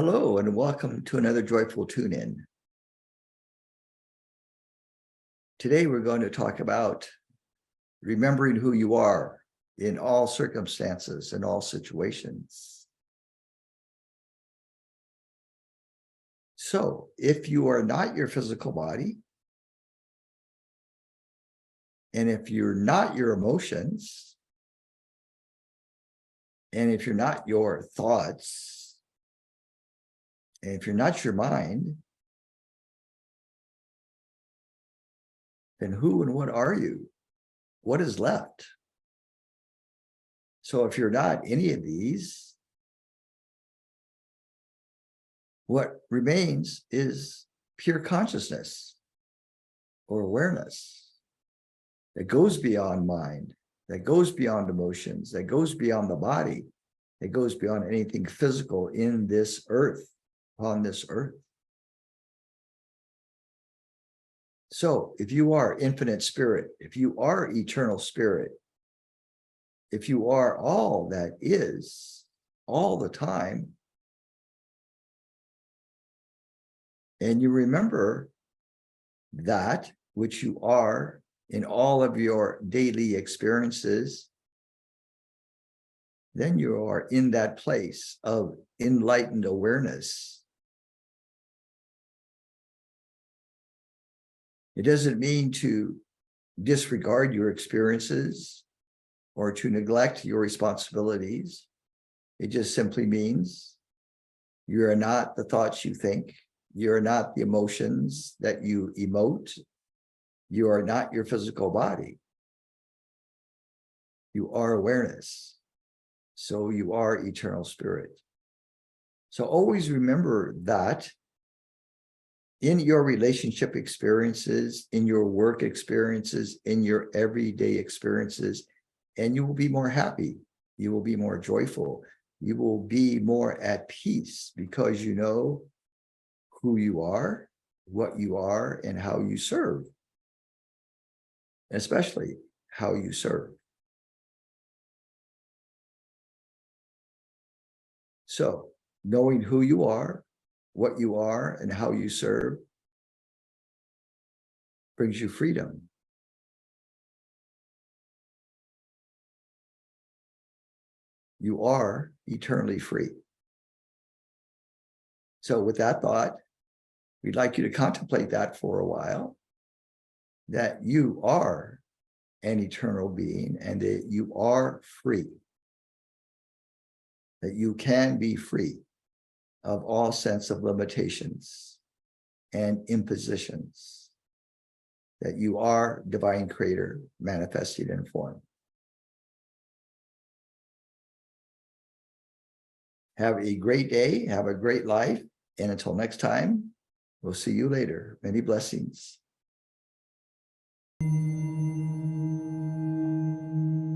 Hello, and welcome to another joyful tune-in. Today, we're going to talk about remembering who you are in all circumstances and all situations. So, if you are not your physical body, and if you're not your emotions, and if you're not your thoughts, and if you're not your mind, then who and what are you? What is left? So if you're not any of these, what remains is pure consciousness or awareness that goes beyond mind, that goes beyond emotions, that goes beyond the body, that goes beyond anything physical in this earth, on this earth. So if you are infinite spirit, if you are eternal spirit, if you are all that is all the time, and you remember that which you are in all of your daily experiences, then you are in that place of enlightened awareness. It doesn't mean to disregard your experiences or to neglect your responsibilities. It just simply means you are not the thoughts you think. You're not the emotions that you emote. You are not your physical body. You are awareness. So you are eternal spirit. So always remember that in your relationship experiences, in your work experiences, in your everyday experiences, and you will be more happy. You will be more joyful. You will be more at peace because you know who you are, what you are, and how you serve, especially how you serve. So, knowing who you are, what you are, and how you serve brings you freedom. You are eternally free. So with that thought, we'd like you to contemplate that for a while, that you are an eternal being and that you are free, that you can be free of all sense of limitations and impositions, that you are divine creator manifested in form. Have a great day, have a great life, and until next time, we'll see you later. Many blessings.